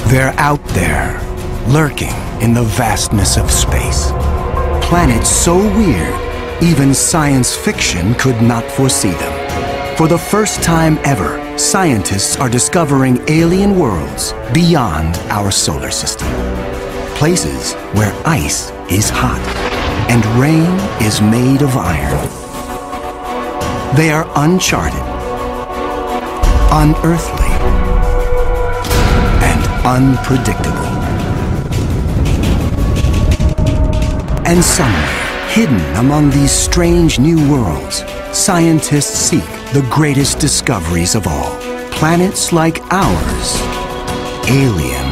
They're out there, lurking in the vastness of space. Planets so weird, even science fiction could not foresee them. For the first time ever, scientists are discovering alien worlds beyond our solar system. Places where ice is hot and rain is made of iron. They are uncharted, unearthly, and unpredictable. And somewhere, hidden among these strange new worlds, scientists seek the greatest discoveries of all. Planets like ours, alien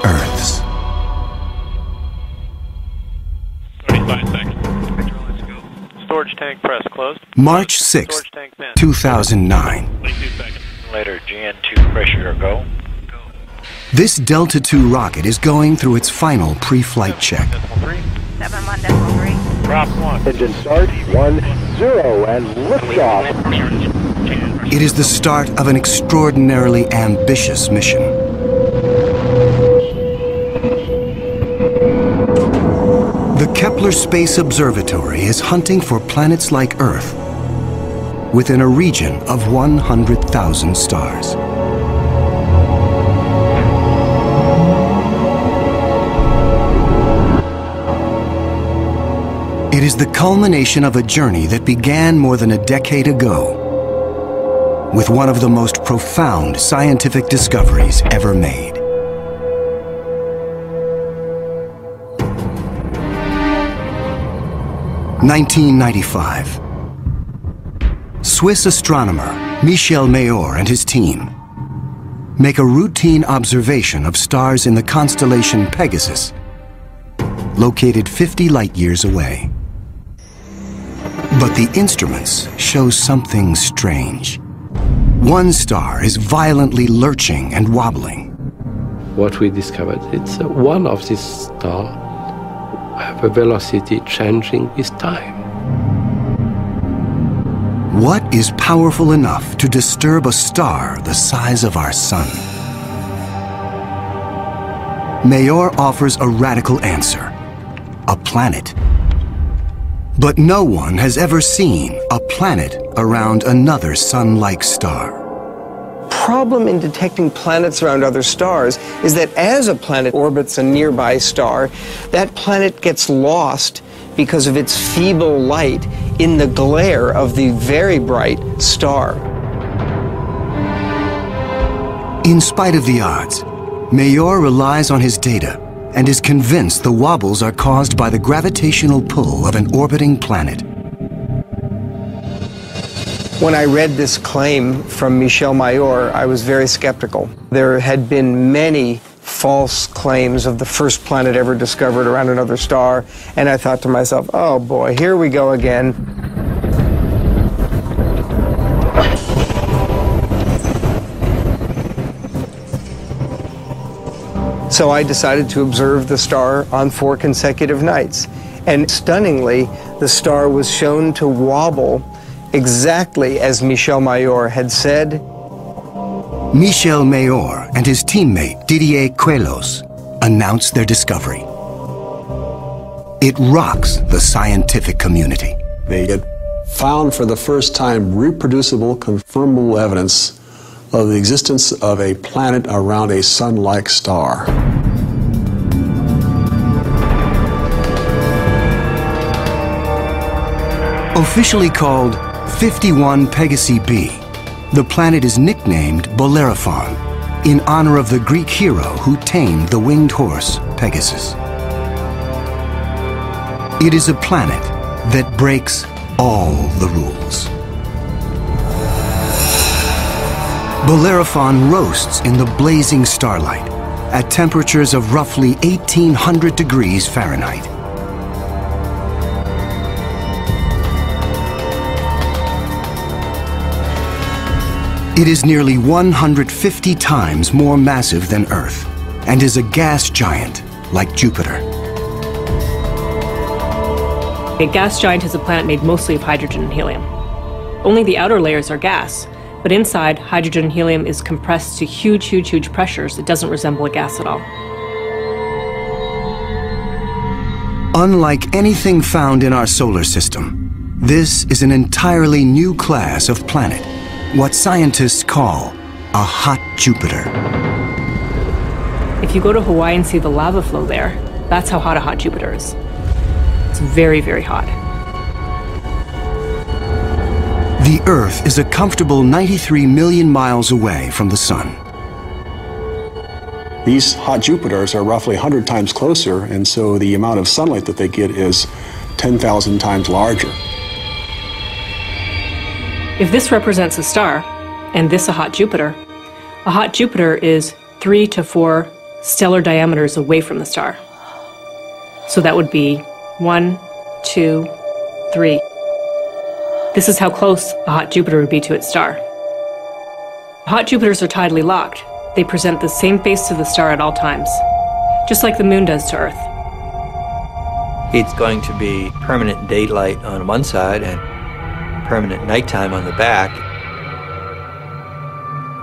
Earths. 35 seconds. Let's go. Storage tank press closed. March 6, 2009. 22 seconds. Later, GN2 pressure go. This Delta II rocket is going through its final pre-flight check. 71.3. Drop 1. Engine start, 1, 0, and liftoff. It is the start of an extraordinarily ambitious mission. The Kepler Space Observatory is hunting for planets like Earth within a region of 100,000 stars. It is the culmination of a journey that began more than a decade ago with one of the most profound scientific discoveries ever made. In 1995. Swiss astronomer Michel Mayor and his team make a routine observation of stars in the constellation Pegasus, located 50 light-years away. But the instruments show something strange. One star is violently lurching and wobbling. What we discovered, it's one of these stars have a velocity changing with time. What is powerful enough to disturb a star the size of our sun? Mayor offers a radical answer: a planet. But no one has ever seen a planet around another sun-like star. Problem in detecting planets around other stars is that as a planet orbits a nearby star, that planet gets lost because of its feeble light in the glare of the very bright star. In spite of the odds, Mayor relies on his data and is convinced the wobbles are caused by the gravitational pull of an orbiting planet. When I read this claim from Michel Mayor, I was very skeptical. There had been many false claims of the first planet ever discovered around another star, and I thought to myself, oh boy, here we go again. So I decided to observe the star on 4 consecutive nights. And stunningly, the star was shown to wobble exactly as Michel Mayor had said. Michel Mayor and his teammate Didier Queloz announce their discovery. It rocks the scientific community. They had found for the first time reproducible, confirmable evidence of the existence of a planet around a sun-like star. Officially called 51 Pegasi b, the planet is nicknamed Bellerophon in honor of the Greek hero who tamed the winged horse Pegasus. It is a planet that breaks all the rules. Bellerophon roasts in the blazing starlight at temperatures of roughly 1800 degrees Fahrenheit. It is nearly 150 times more massive than Earth and is a gas giant like Jupiter. A gas giant is a planet made mostly of hydrogen and helium. Only the outer layers are gas, But inside, hydrogen and helium is compressed to huge, huge, huge pressures. It doesn't resemble a gas at all. Unlike anything found in our solar system, this is an entirely new class of planet, what scientists call a hot Jupiter. If you go to Hawaii and see the lava flow there, that's how hot a hot Jupiter is. It's very, very hot. The Earth is a comfortable 93 million miles away from the Sun. These hot Jupiters are roughly 100 times closer, and so the amount of sunlight that they get is 10,000 times larger. If this represents a star, and this a hot Jupiter is 3 to 4 stellar diameters away from the star. So that would be 1, 2, 3. This is how close a hot Jupiter would be to its star. Hot Jupiters are tidally locked. They present the same face to the star at all times, just like the moon does to Earth. It's going to be permanent daylight on one side and permanent nighttime on the back.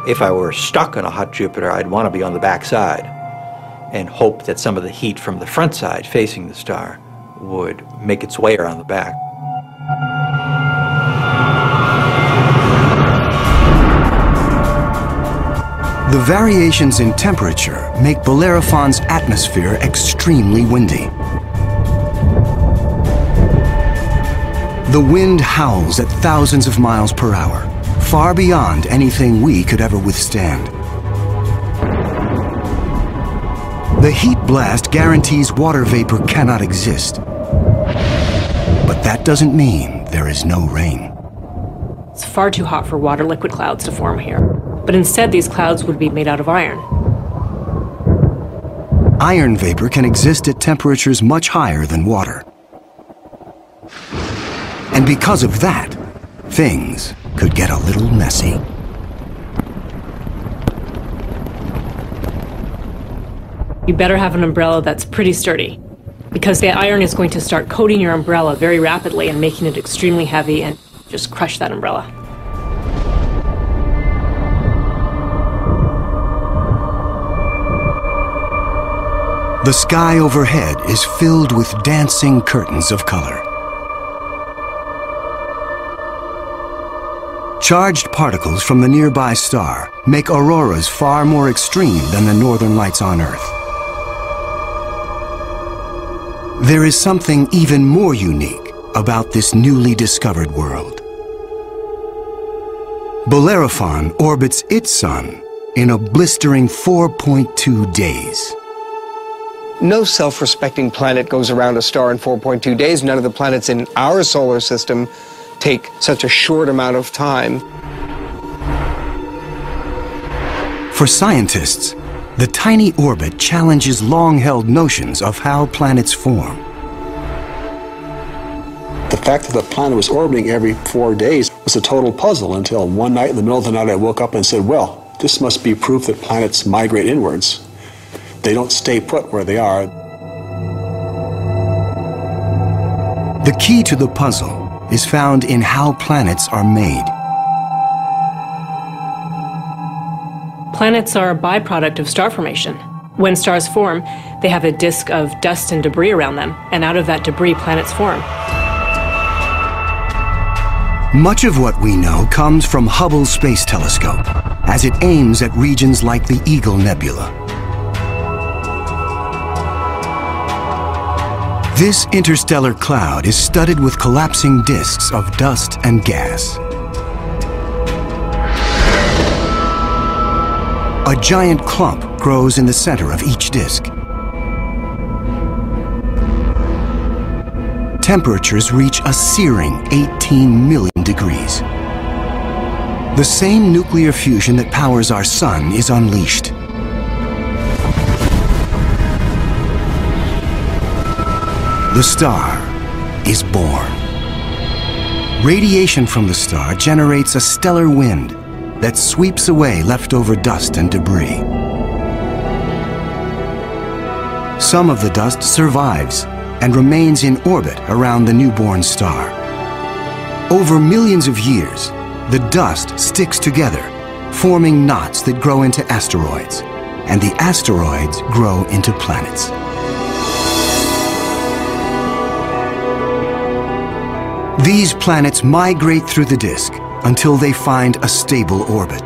If I were stuck on a hot Jupiter, I'd want to be on the back side and hope that some of the heat from the front side facing the star would make its way around the back. The variations in temperature make Bellerophon's atmosphere extremely windy. The wind howls at thousands of miles per hour, far beyond anything we could ever withstand. The heat blast guarantees water vapor cannot exist. But that doesn't mean there is no rain. It's far too hot for water liquid clouds to form here. But instead, these clouds would be made out of iron. Iron vapor can exist at temperatures much higher than water. And because of that, things could get a little messy. You better have an umbrella that's pretty sturdy, because the iron is going to start coating your umbrella very rapidly and making it extremely heavy and just crush that umbrella. The sky overhead is filled with dancing curtains of color. Charged particles from the nearby star make auroras far more extreme than the northern lights on Earth. There is something even more unique about this newly discovered world. Bellerophon orbits its sun in a blistering 4.2 days. No self-respecting planet goes around a star in 4.2 days. None of the planets in our solar system take such a short amount of time. For scientists, the tiny orbit challenges long-held notions of how planets form. The fact that the planet was orbiting every 4 days was a total puzzle until one night in the middle of the night I woke up and said, well, this must be proof that planets migrate inwards. They don't stay put where they are. The key to the puzzle is found in how planets are made. Planets are a byproduct of star formation. When stars form, they have a disk of dust and debris around them, and out of that debris, planets form. Much of what we know comes from Hubble's Space Telescope, as it aims at regions like the Eagle Nebula. This interstellar cloud is studded with collapsing disks of dust and gas. A giant clump grows in the center of each disk. Temperatures reach a searing 18 million degrees. The same nuclear fusion that powers our sun is unleashed. The star is born. Radiation from the star generates a stellar wind that sweeps away leftover dust and debris. Some of the dust survives and remains in orbit around the newborn star. Over millions of years, the dust sticks together, forming knots that grow into asteroids, and the asteroids grow into planets. These planets migrate through the disk until they find a stable orbit.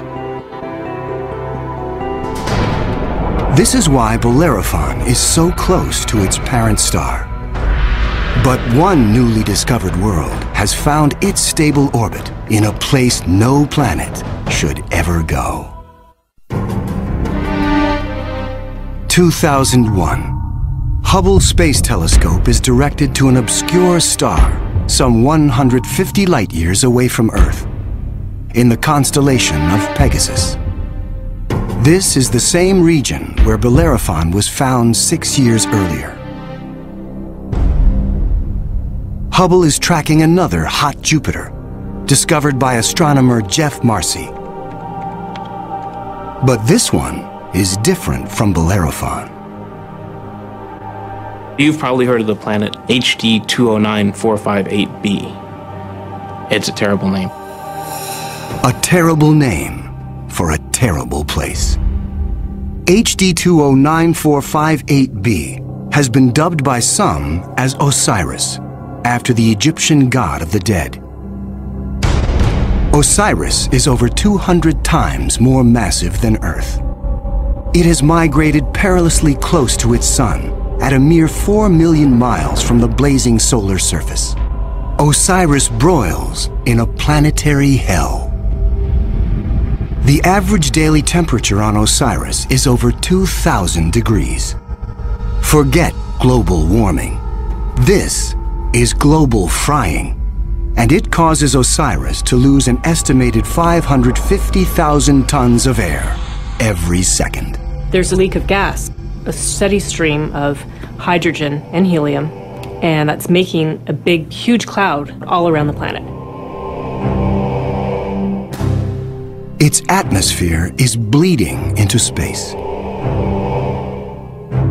This is why Bellerophon is so close to its parent star. But one newly discovered world has found its stable orbit in a place no planet should ever go. 2001. Hubble Space Telescope is directed to an obscure star some 150 light-years away from Earth, in the constellation of Pegasus. This is the same region where Bellerophon was found 6 years earlier. Hubble is tracking another hot Jupiter, discovered by astronomer Jeff Marcy. But this one is different from Bellerophon. You've probably heard of the planet HD 209458b. It's a terrible name. A terrible name for a terrible place. HD 209458b has been dubbed by some as Osiris, after the Egyptian god of the dead. Osiris is over 200 times more massive than Earth. It has migrated perilously close to its sun, at a mere 4 million miles from the blazing solar surface. Osiris broils in a planetary hell. The average daily temperature on Osiris is over 2,000 degrees. Forget global warming. This is global frying, and it causes Osiris to lose an estimated 550,000 tons of air every second. There's a leak of gas, a steady stream of hydrogen and helium, and that's making a big, huge cloud all around the planet. Its atmosphere is bleeding into space.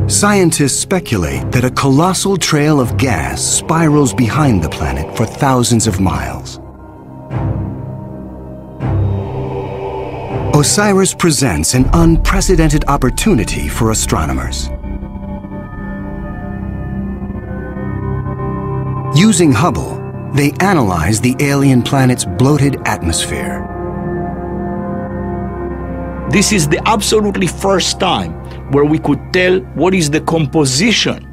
Scientists speculate that a colossal trail of gas spirals behind the planet for thousands of miles. Osiris presents an unprecedented opportunity for astronomers. Using Hubble, they analyze the alien planet's bloated atmosphere. This is the absolutely first time where we could tell what is the composition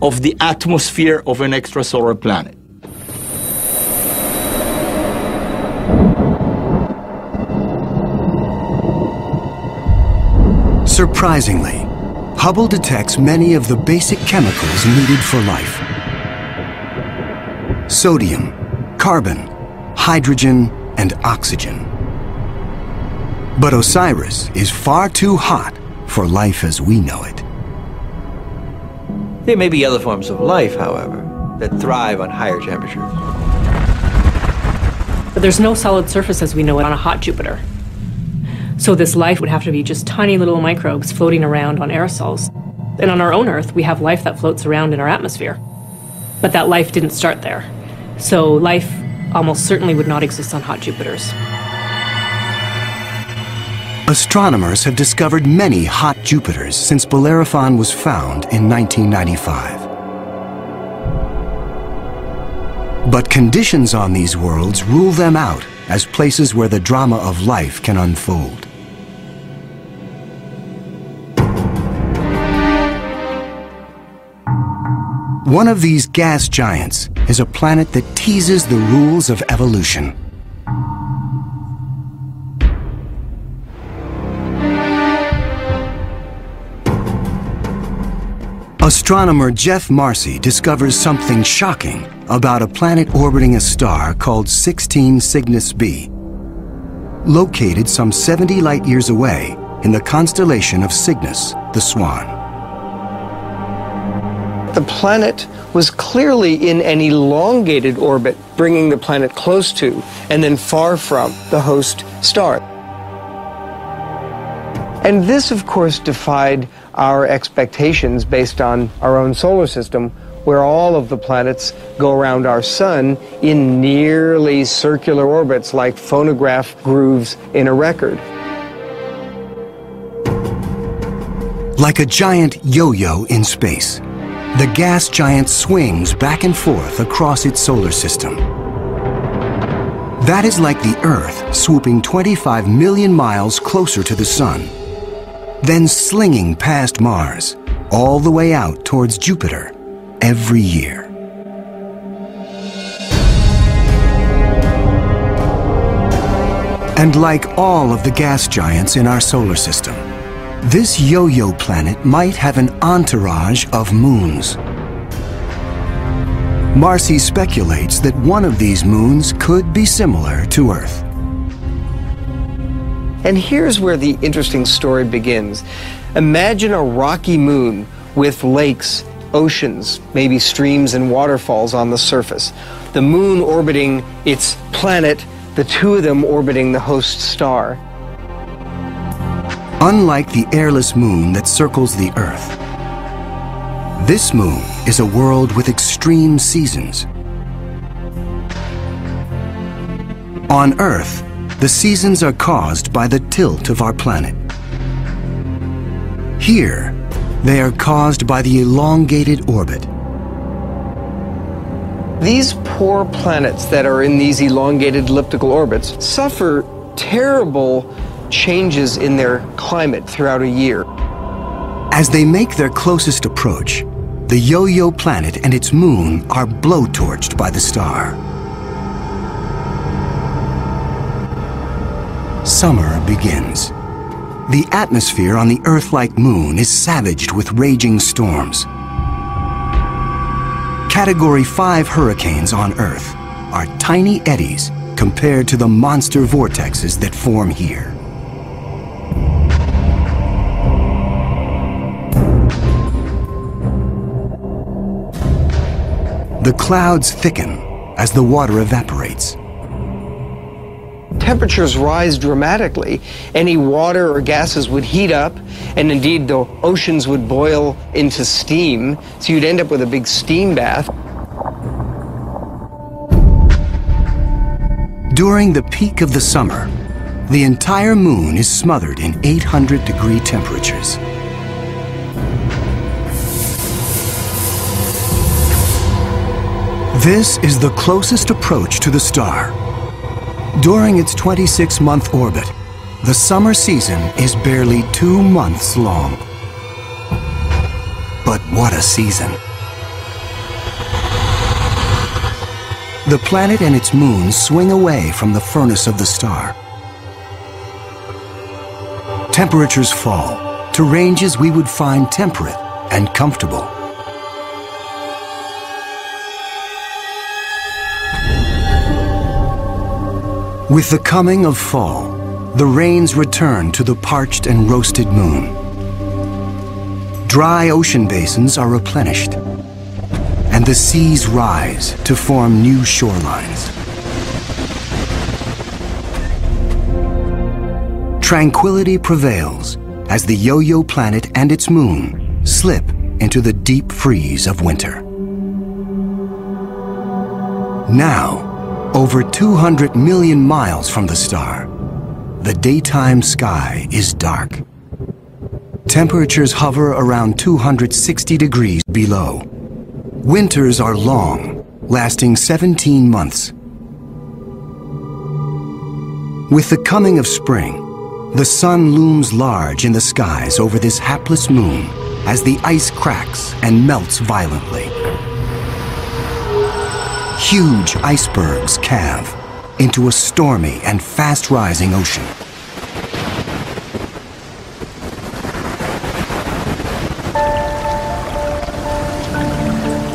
of the atmosphere of an extrasolar planet. Surprisingly, Hubble detects many of the basic chemicals needed for life. Sodium, carbon, hydrogen, and oxygen. But Osiris is far too hot for life as we know it. There may be other forms of life, however, that thrive on higher temperatures. But there's no solid surface as we know it on a hot Jupiter. So this life would have to be just tiny little microbes floating around on aerosols. And on our own Earth, we have life that floats around in our atmosphere. But that life didn't start there. So life almost certainly would not exist on hot Jupiters. Astronomers have discovered many hot Jupiters since Bellerophon was found in 1995. But conditions on these worlds rule them out as places where the drama of life can unfold. One of these gas giants is a planet that teases the rules of evolution. Astronomer Jeff Marcy discovers something shocking about a planet orbiting a star called 16 Cygnus b, located some 70 light-years away in the constellation of Cygnus, the Swan. The planet was clearly in an elongated orbit, bringing the planet close to and then far from the host star. And this, of course, defied our expectations based on our own solar system, where all of the planets go around our sun in nearly circular orbits like phonograph grooves in a record. Like a giant yo-yo in space, the gas giant swings back and forth across its solar system. That is like the Earth swooping 25 million miles closer to the Sun, then slinging past Mars, all the way out towards Jupiter every year. And like all of the gas giants in our solar system, this yo-yo planet might have an entourage of moons. Marcy speculates that one of these moons could be similar to Earth. And here's where the interesting story begins. Imagine a rocky moon with lakes, oceans, maybe streams and waterfalls on the surface. The moon orbiting its planet, the two of them orbiting the host star. Unlike the airless moon that circles the Earth, this moon is a world with extreme seasons. On Earth, the seasons are caused by the tilt of our planet. Here, they are caused by the elongated orbit. These poor planets that are in these elongated elliptical orbits suffer terrible changes in their climate throughout a year. As they make their closest approach, the yo-yo planet and its moon are blowtorched by the star. Summer begins. The atmosphere on the Earth-like moon is savaged with raging storms. Category 5 hurricanes on Earth are tiny eddies compared to the monster vortexes that form here. The clouds thicken as the water evaporates. Temperatures rise dramatically. Any water or gases would heat up, and indeed the oceans would boil into steam, so you'd end up with a big steam bath. During the peak of the summer, the entire moon is smothered in 800-degree temperatures. This is the closest approach to the star. During its 26-month orbit, the summer season is barely 2 months long. But what a season! The planet and its moon swing away from the furnace of the star. Temperatures fall to ranges we would find temperate and comfortable. With the coming of fall, the rains return to the parched and roasted moon. Dry ocean basins are replenished, and the seas rise to form new shorelines. Tranquility prevails as the yo-yo planet and its moon slip into the deep freeze of winter. Now, over 200 million miles from the star, the daytime sky is dark. Temperatures hover around 260 degrees below. Winters are long, lasting 17 months. With the coming of spring, the sun looms large in the skies over this hapless moon as the ice cracks and melts violently. Huge icebergs calve into a stormy and fast-rising ocean.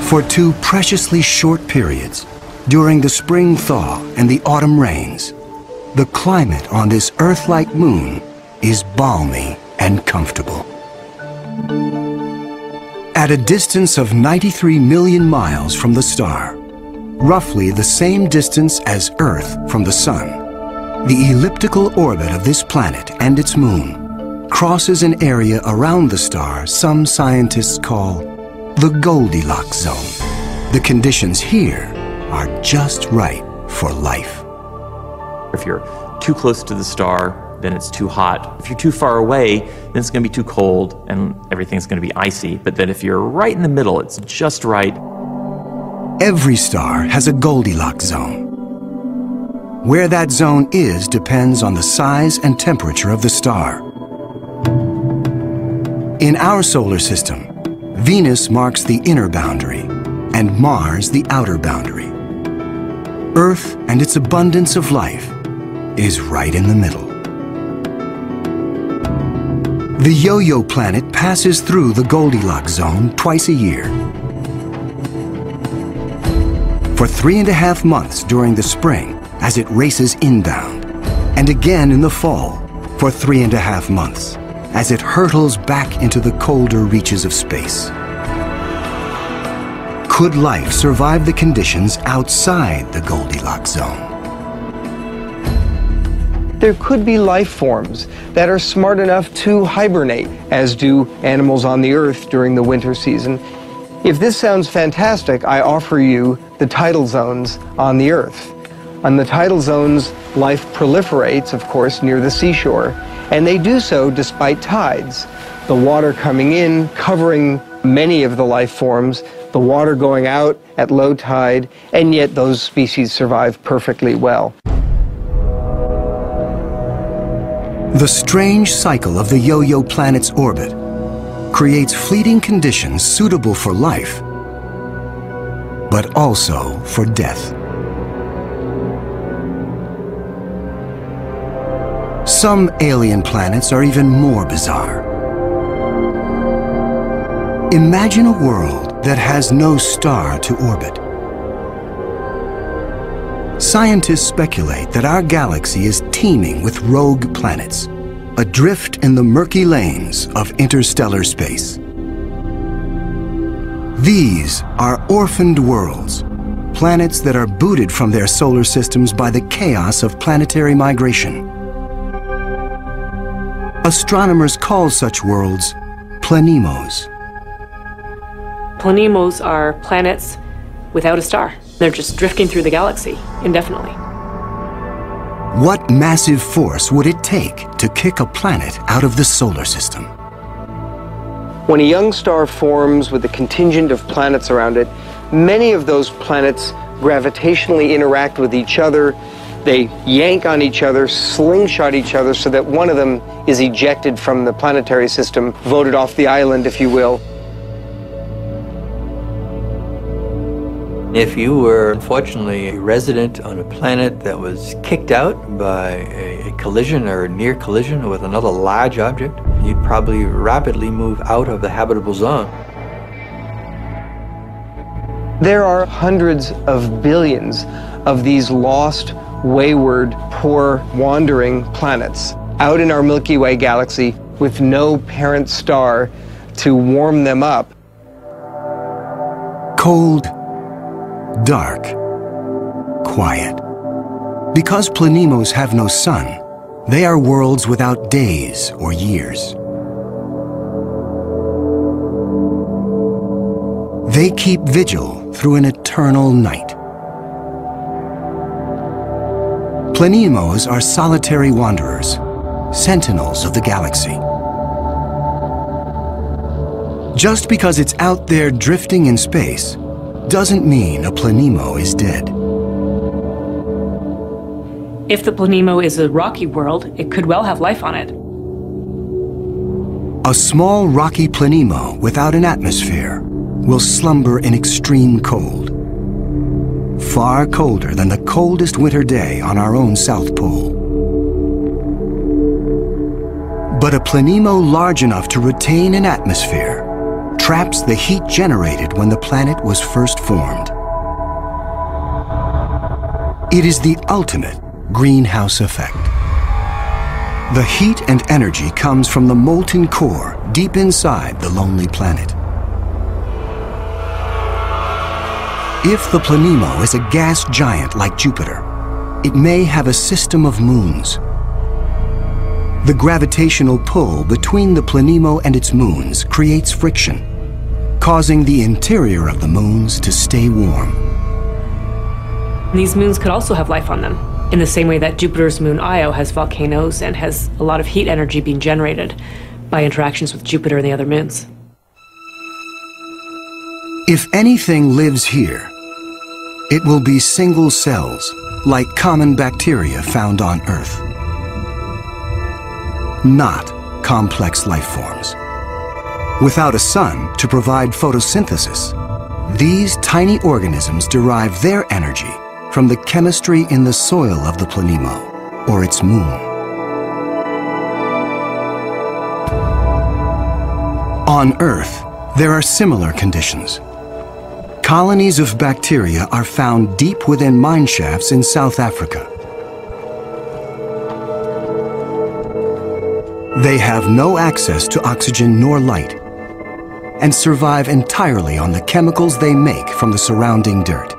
For 2 preciously short periods, during the spring thaw and the autumn rains, the climate on this Earth-like moon is balmy and comfortable. At a distance of 93 million miles from the star, roughly the same distance as Earth from the Sun, the elliptical orbit of this planet and its moon crosses an area around the star some scientists call the Goldilocks zone. The conditions here are just right for life. If you're too close to the star, then it's too hot. If you're too far away, then it's going to be too cold and everything's going to be icy. But then if you're right in the middle, it's just right. Every star has a Goldilocks zone. Where that zone is depends on the size and temperature of the star. In our solar system, Venus marks the inner boundary and Mars the outer boundary. Earth and its abundance of life is right in the middle. The Yo-Yo planet passes through the Goldilocks zone twice a year. For 3.5 months during the spring as it races inbound, and again in the fall for 3.5 months as it hurtles back into the colder reaches of space. Could life survive the conditions outside the Goldilocks zone? There could be life forms that are smart enough to hibernate, as do animals on the Earth during the winter season. If this sounds fantastic, I offer you the tidal zones on the Earth. On the tidal zones, life proliferates, of course, near the seashore, and they do so despite tides. The water coming in, covering many of the life forms, the water going out at low tide, and yet those species survive perfectly well. The strange cycle of the Yo-Yo planet's orbit creates fleeting conditions suitable for life, but also for death. Some alien planets are even more bizarre. Imagine a world that has no star to orbit. Scientists speculate that our galaxy is teeming with rogue planets, adrift in the murky lanes of interstellar space. These are orphaned worlds, planets that are booted from their solar systems by the chaos of planetary migration. Astronomers call such worlds planemos. Planemos are planets without a star. They're just drifting through the galaxy indefinitely. What massive force would it take to kick a planet out of the solar system? When a young star forms with a contingent of planets around it, many of those planets gravitationally interact with each other. They yank on each other, slingshot each other, so that one of them is ejected from the planetary system, voted off the island, if you will. If you were, unfortunately, a resident on a planet that was kicked out by a collision or a near collision with another large object, you'd probably rapidly move out of the habitable zone. There are hundreds of billions of these lost, wayward, poor, wandering planets out in our Milky Way galaxy with no parent star to warm them up. Cold, dark, quiet. Because planemos have no sun, they are worlds without days or years. They keep vigil through an eternal night. Planemos are solitary wanderers, sentinels of the galaxy. Just because it's out there drifting in space doesn't mean a planemo is dead. If the planemo is a rocky world, it could well have life on it. A small rocky planemo without an atmosphere will slumber in extreme cold, far colder than the coldest winter day on our own South Pole. But a planemo large enough to retain an atmosphere traps the heat generated when the planet was first formed. It is the ultimate greenhouse effect. The heat and energy comes from the molten core deep inside the lonely planet. If the planemo is a gas giant like Jupiter, it may have a system of moons. The gravitational pull between the planemo and its moons creates friction. causing the interior of the moons to stay warm. These moons could also have life on them, in the same way that Jupiter's moon Io has volcanoes and has a lot of heat energy being generated by interactions with Jupiter and the other moons. If anything lives here, it will be single cells, like common bacteria found on Earth. Not complex life forms. Without a sun to provide photosynthesis, these tiny organisms derive their energy from the chemistry in the soil of the planemo, or its moon. On Earth, there are similar conditions. Colonies of bacteria are found deep within mine shafts in South Africa. They have no access to oxygen nor light and survive entirely on the chemicals they make from the surrounding dirt.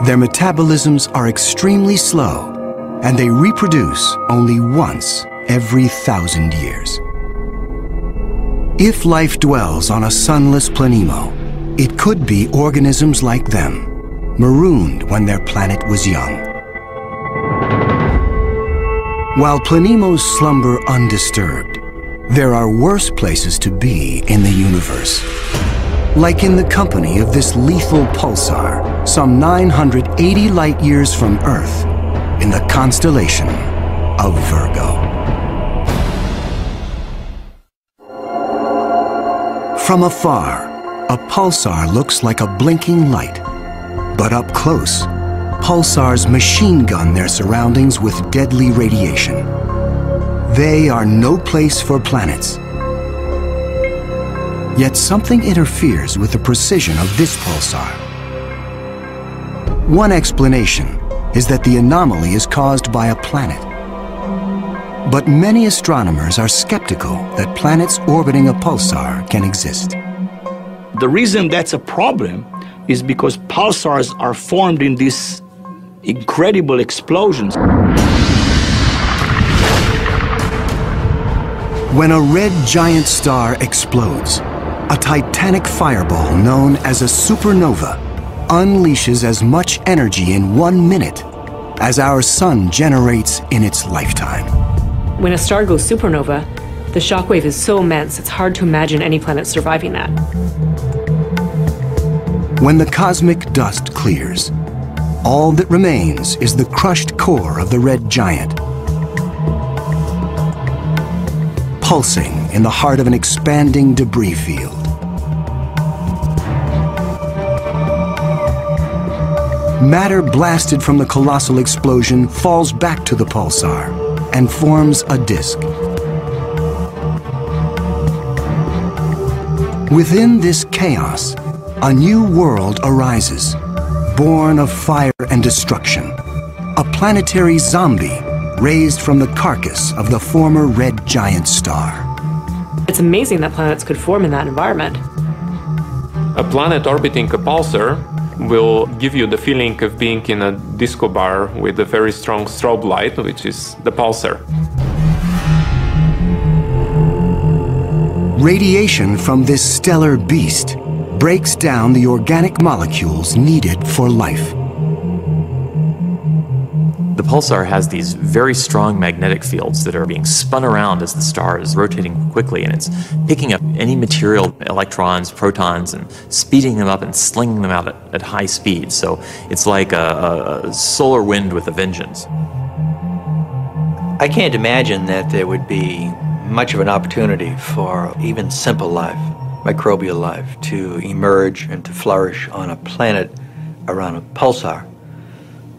Their metabolisms are extremely slow, and they reproduce only once every 1,000 years. If life dwells on a sunless planemo, it could be organisms like them, marooned when their planet was young. While planemos slumber undisturbed, there are worse places to be in the universe. Like in the company of this lethal pulsar, some 980 light-years from Earth, in the constellation of Virgo. From afar, a pulsar looks like a blinking light, but up close, pulsars machine gun their surroundings with deadly radiation. They are no place for planets. Yet something interferes with the precision of this pulsar. One explanation is that the anomaly is caused by a planet. But many astronomers are skeptical that planets orbiting a pulsar can exist. The reason that's a problem is because pulsars are formed in these incredible explosions. When a red giant star explodes, a titanic fireball known as a supernova unleashes as much energy in 1 minute as our sun generates in its lifetime. When a star goes supernova, the shockwave is so immense it's hard to imagine any planet surviving that. When the cosmic dust clears, all that remains is the crushed core of the red giant, pulsing in the heart of an expanding debris field. Matter blasted from the colossal explosion falls back to the pulsar and forms a disk. Within this chaos, a new world arises, born of fire and destruction, a planetary zombie raised from the carcass of the former red giant star. It's amazing that planets could form in that environment. A planet orbiting a pulsar will give you the feeling of being in a disco bar with a very strong strobe light, which is the pulsar. Radiation from this stellar beast breaks down the organic molecules needed for life. The pulsar has these very strong magnetic fields that are being spun around as the star is rotating quickly, and it's picking up any material, electrons, protons, and speeding them up and slinging them out at high speed. So it's like a solar wind with a vengeance. I can't imagine that there would be much of an opportunity for even simple life, microbial life, to emerge and to flourish on a planet around a pulsar.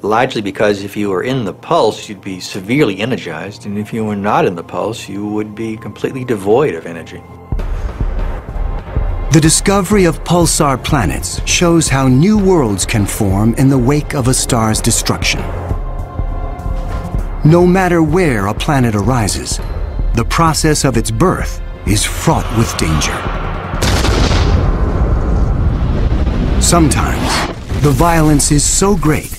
Largely because if you were in the pulse, you'd be severely energized, and if you were not in the pulse, you would be completely devoid of energy. The discovery of pulsar planets shows how new worlds can form in the wake of a star's destruction. No matter where a planet arises, the process of its birth is fraught with danger. Sometimes, the violence is so great,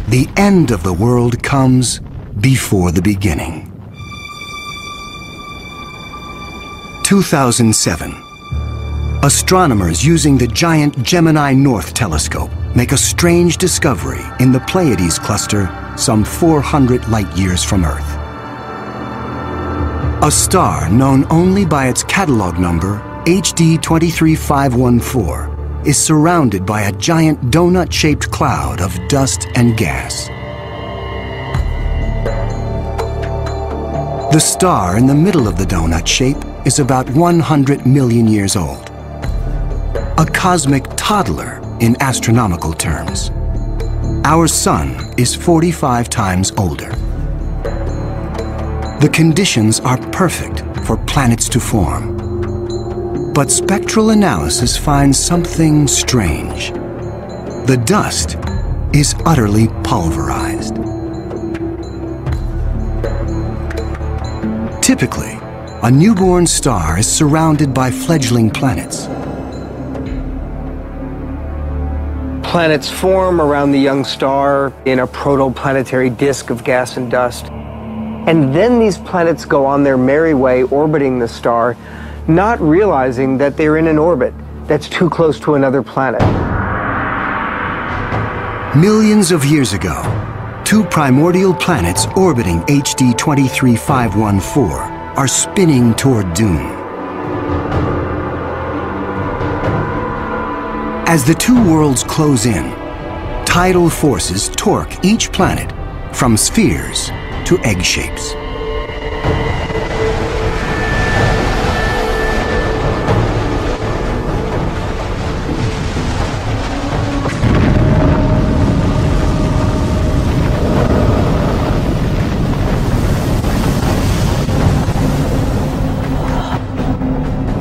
the end of the world comes before the beginning. 2007, Astronomers using the giant Gemini North telescope make a strange discovery in the Pleiades cluster some 400 light-years from Earth. A star known only by its catalog number, HD 23514, is surrounded by a giant donut-shaped cloud of dust and gas. The star in the middle of the donut shape is about 100 million years old. A cosmic toddler in astronomical terms. Our Sun is 45 times older. The conditions are perfect for planets to form. But spectral analysis finds something strange. The dust is utterly pulverized. Typically, a newborn star is surrounded by fledgling planets. Planets form around the young star in a protoplanetary disk of gas and dust. And then these planets go on their merry way orbiting the star, not realizing that they're in an orbit that's too close to another planet. Millions of years ago, two primordial planets orbiting HD 23514 are spinning toward doom. As the two worlds close in, tidal forces torque each planet from spheres to egg shapes.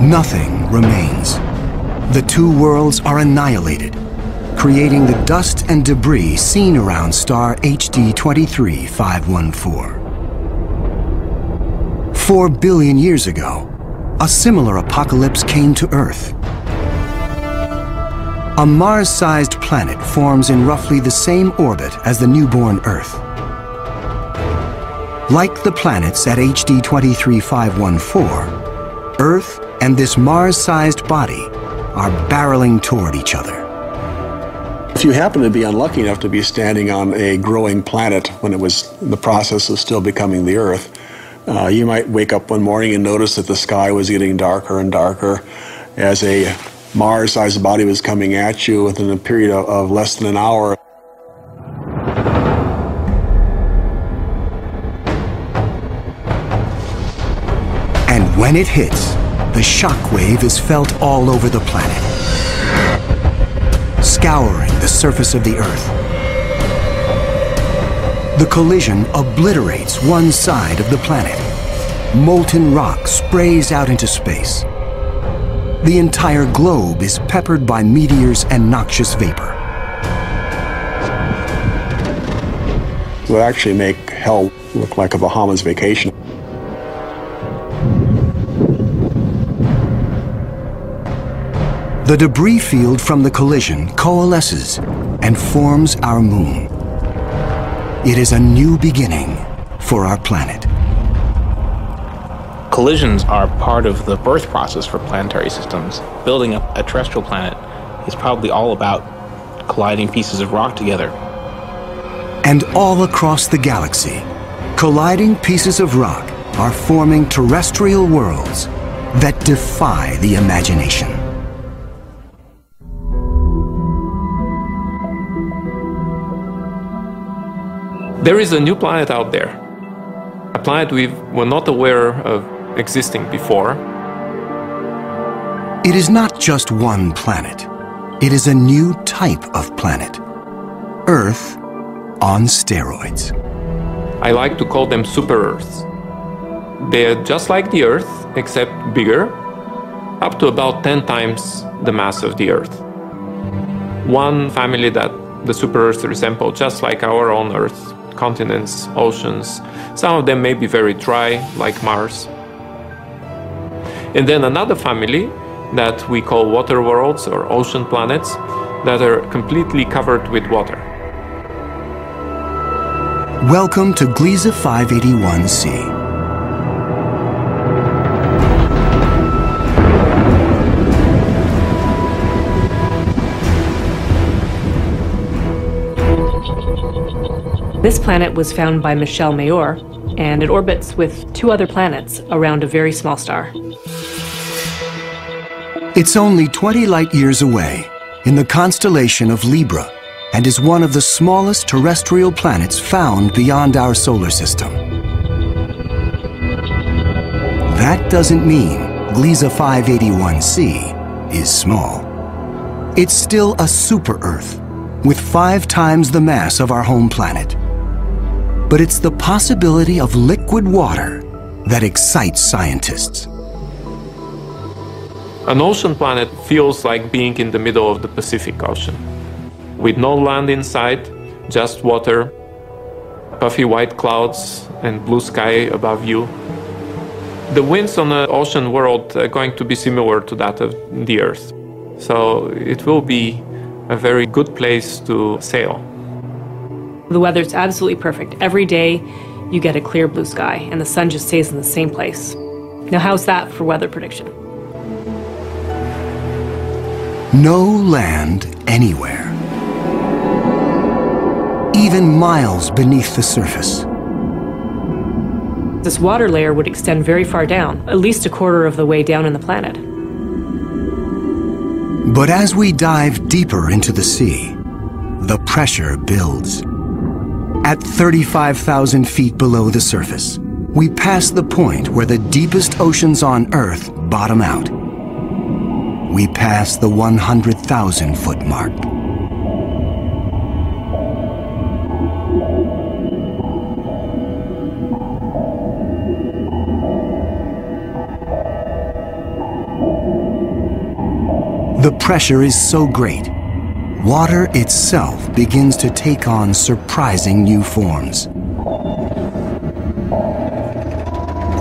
Nothing remains. The two worlds are annihilated, creating the dust and debris seen around star HD 23514. 4 billion years ago, a similar apocalypse came to Earth. A Mars-sized planet forms in roughly the same orbit as the newborn Earth. Like the planets at HD 23514, Earth and this Mars-sized body are barreling toward each other. If you happen to be unlucky enough to be standing on a growing planet when it was in the process of still becoming the Earth, you might wake up one morning and notice that the sky was getting darker and darker as a Mars-sized body was coming at you within a period of less than an hour. And when it hits, the shock wave is felt all over the planet, scouring the surface of the Earth. The collision obliterates one side of the planet. Molten rock sprays out into space. The entire globe is peppered by meteors and noxious vapor. It would actually make hell look like a Bahamas vacation. The debris field from the collision coalesces and forms our moon. It is a new beginning for our planet. Collisions are part of the birth process for planetary systems. Building up a terrestrial planet is probably all about colliding pieces of rock together. And all across the galaxy, colliding pieces of rock are forming terrestrial worlds that defy the imagination. There is a new planet out there, a planet we were not aware of existing before. It is not just one planet. It is a new type of planet. Earth on steroids. I like to call them super Earths. They're just like the Earth, except bigger, up to about 10 times the mass of the Earth. One family that the super Earths resemble just like our own Earth. Continents, oceans. Some of them may be very dry, like Mars. And then another family that we call water worlds or ocean planets that are completely covered with water. Welcome to Gliese 581c. This planet was found by Michel Mayor, and it orbits with 2 other planets around a very small star. It's only 20 light years away in the constellation of Libra and is one of the smallest terrestrial planets found beyond our solar system. That doesn't mean Gliese 581c is small. It's still a super-Earth with 5 times the mass of our home planet. But it's the possibility of liquid water that excites scientists. An ocean planet feels like being in the middle of the Pacific Ocean, with no land in sight, just water, puffy white clouds and blue sky above you. The winds on the ocean world are going to be similar to that of the Earth. So it will be a very good place to sail. The weather's absolutely perfect. Every day you get a clear blue sky and the sun just stays in the same place. Now how's that for weather prediction? No land anywhere. Even miles beneath the surface. This water layer would extend very far down, at least a quarter of the way down in the planet. But as we dive deeper into the sea, the pressure builds. At 35,000 feet below the surface, we pass the point where the deepest oceans on Earth bottom out. We pass the 100,000-foot mark. The pressure is so great, water itself begins to take on surprising new forms.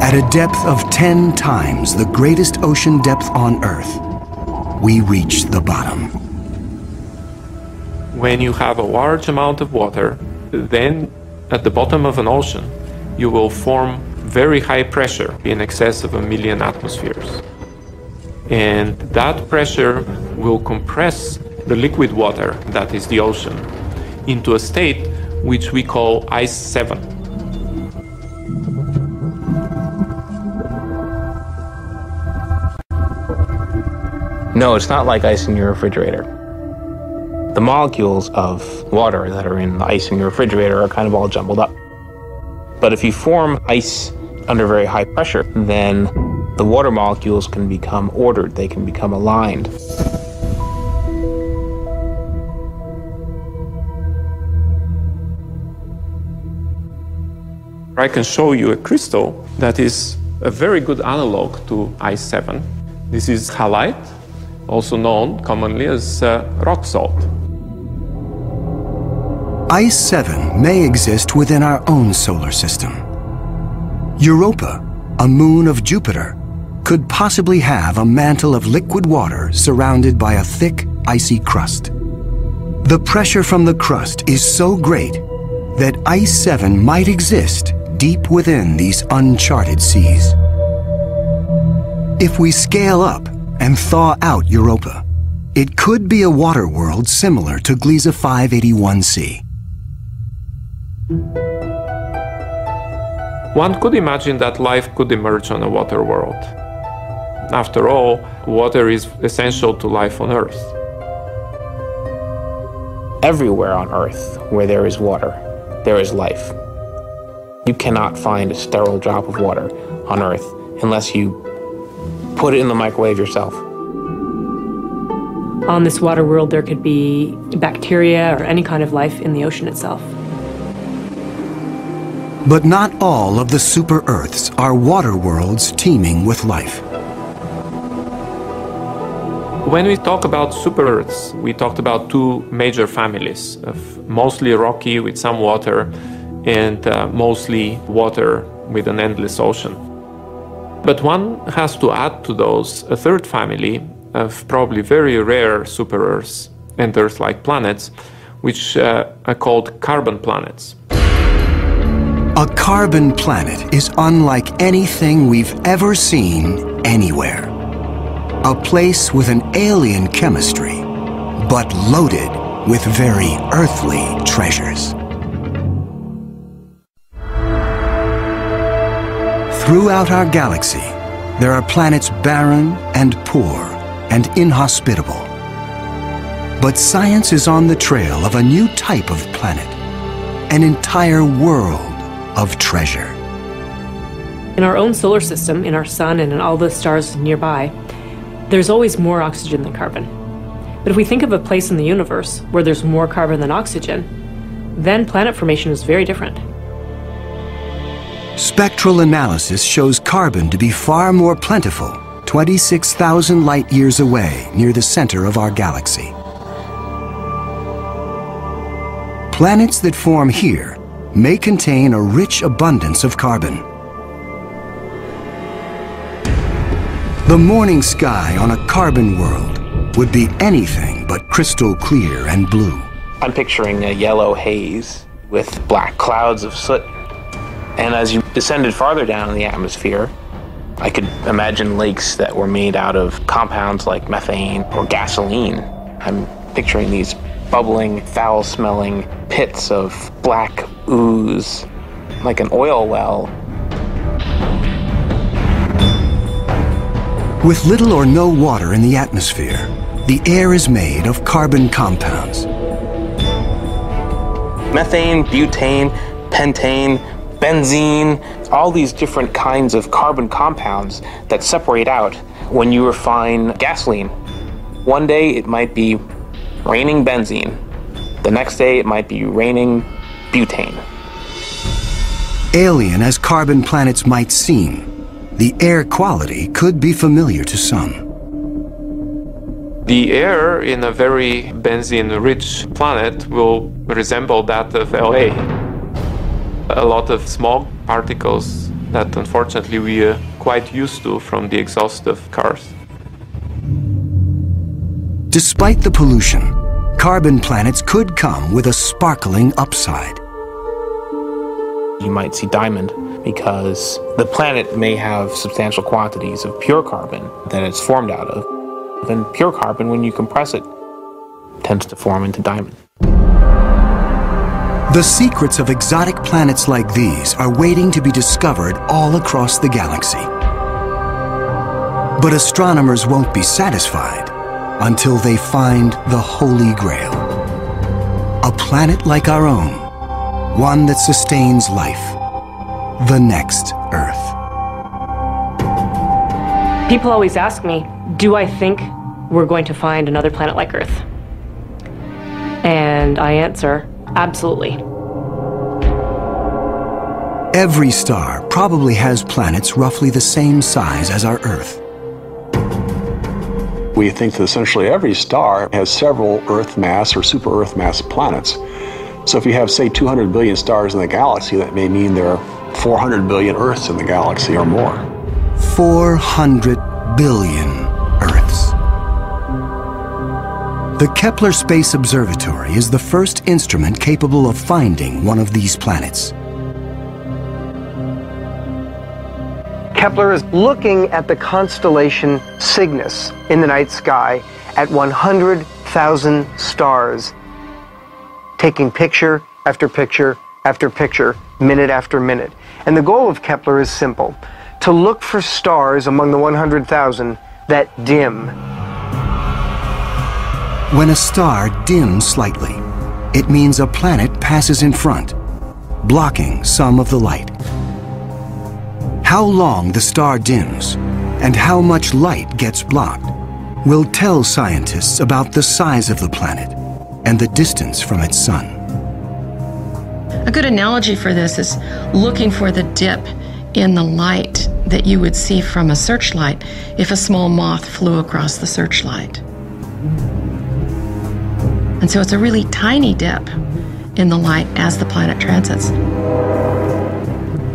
At a depth of 10 times the greatest ocean depth on Earth, we reach the bottom. When you have a large amount of water, then at the bottom of an ocean, you will form very high pressure in excess of 1 million atmospheres. And that pressure will compress the liquid water, that is the ocean, into a state which we call ice 7. No, it's not like ice in your refrigerator. The molecules of water that are in the ice in your refrigerator are kind of all jumbled up. But if you form ice under very high pressure, then the water molecules can become ordered, they can become aligned. I can show you a crystal that is a very good analog to ice 7. This is halite, also known commonly as rock salt. Ice 7 may exist within our own solar system. Europa, a moon of Jupiter, could possibly have a mantle of liquid water surrounded by a thick, icy crust. The pressure from the crust is so great that Ice 7 might exist deep within these uncharted seas. If we scale up and thaw out Europa, it could be a water world similar to Gliese 581c. One could imagine that life could emerge on a water world. After all, water is essential to life on Earth. Everywhere on Earth where there is water, there is life. You cannot find a sterile drop of water on Earth unless you put it in the microwave yourself. On this water world, there could be bacteria or any kind of life in the ocean itself. But not all of the super-Earths are water worlds teeming with life. When we talk about super-Earths, we talked about 2 major families of mostly rocky with some water and mostly water with an endless ocean. But one has to add to those a 3rd family of probably very rare super-Earths and Earth-like planets, which are called carbon planets. A carbon planet is unlike anything we've ever seen anywhere. A place with an alien chemistry, but loaded with very earthly treasures. Throughout our galaxy, there are planets barren and poor and inhospitable. But science is on the trail of a new type of planet, an entire world of treasure. In our own solar system, in our sun and in all the stars nearby, there's always more oxygen than carbon. But if we think of a place in the universe where there's more carbon than oxygen, then planet formation is very different. Spectral analysis shows carbon to be far more plentiful, 26,000 light-years away near the center of our galaxy. Planets that form here may contain a rich abundance of carbon. The morning sky on a carbon world would be anything but crystal clear and blue. I'm picturing a yellow haze with black clouds of soot. And as you descended farther down in the atmosphere, I could imagine lakes that were made out of compounds like methane or gasoline. I'm picturing these bubbling, foul-smelling pits of black ooze, like an oil well. With little or no water in the atmosphere, the air is made of carbon compounds. Methane, butane, pentane, benzene, all these different kinds of carbon compounds that separate out when you refine gasoline. One day it might be raining benzene. The next day it might be raining butane. Alien as carbon planets might seem, the air quality could be familiar to some. The air in a very benzene-rich planet will resemble that of LA. A lot of smog particles that unfortunately we are quite used to from the exhaust of cars. Despite the pollution, carbon planets could come with a sparkling upside. You might see diamond because the planet may have substantial quantities of pure carbon that it's formed out of. And pure carbon, when you compress it, tends to form into diamond. The secrets of exotic planets like these are waiting to be discovered all across the galaxy. But astronomers won't be satisfied until they find the Holy Grail. A planet like our own, one that sustains life, the next Earth. People always ask me, do I think we're going to find another planet like Earth? And I answer, absolutely. Every star probably has planets roughly the same size as our Earth. We think that essentially every star has several Earth mass or super Earth mass planets. So if you have, say, 200 billion stars in the galaxy, that may mean there are 400 billion Earths in the galaxy or more. 400 billion Earths. The Kepler Space Observatory is the first instrument capable of finding one of these planets. Kepler is looking at the constellation Cygnus in the night sky at 100,000 stars, taking picture after picture after picture, minute after minute. And the goal of Kepler is simple: to look for stars among the 100,000 that dim. When a star dims slightly, it means a planet passes in front, blocking some of the light. How long the star dims and how much light gets blocked will tell scientists about the size of the planet and the distance from its sun. A good analogy for this is looking for the dip in the light that you would see from a searchlight if a small moth flew across the searchlight. And so it's a really tiny dip in the light as the planet transits.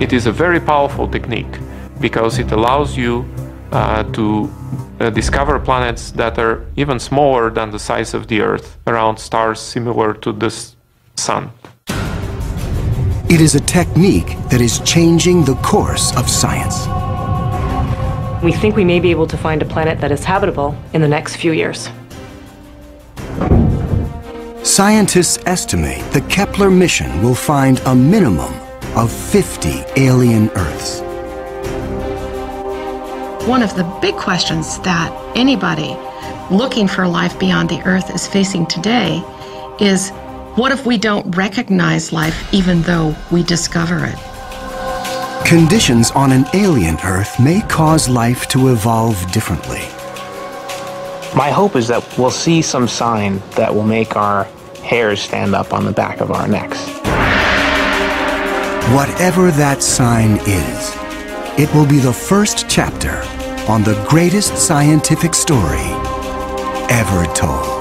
It is a very powerful technique because it allows you to discover planets that are even smaller than the size of the Earth, around stars similar to the Sun. It is a technique that is changing the course of science. We think we may be able to find a planet that is habitable in the next few years. Scientists estimate the Kepler mission will find a minimum of 50 alien Earths. One of the big questions that anybody looking for life beyond the Earth is facing today is, what if we don't recognize life even though we discover it? Conditions on an alien Earth may cause life to evolve differently. My hope is that we'll see some sign that will make our hairs stand up on the back of our necks. Whatever that sign is, it will be the first chapter on the greatest scientific story ever told.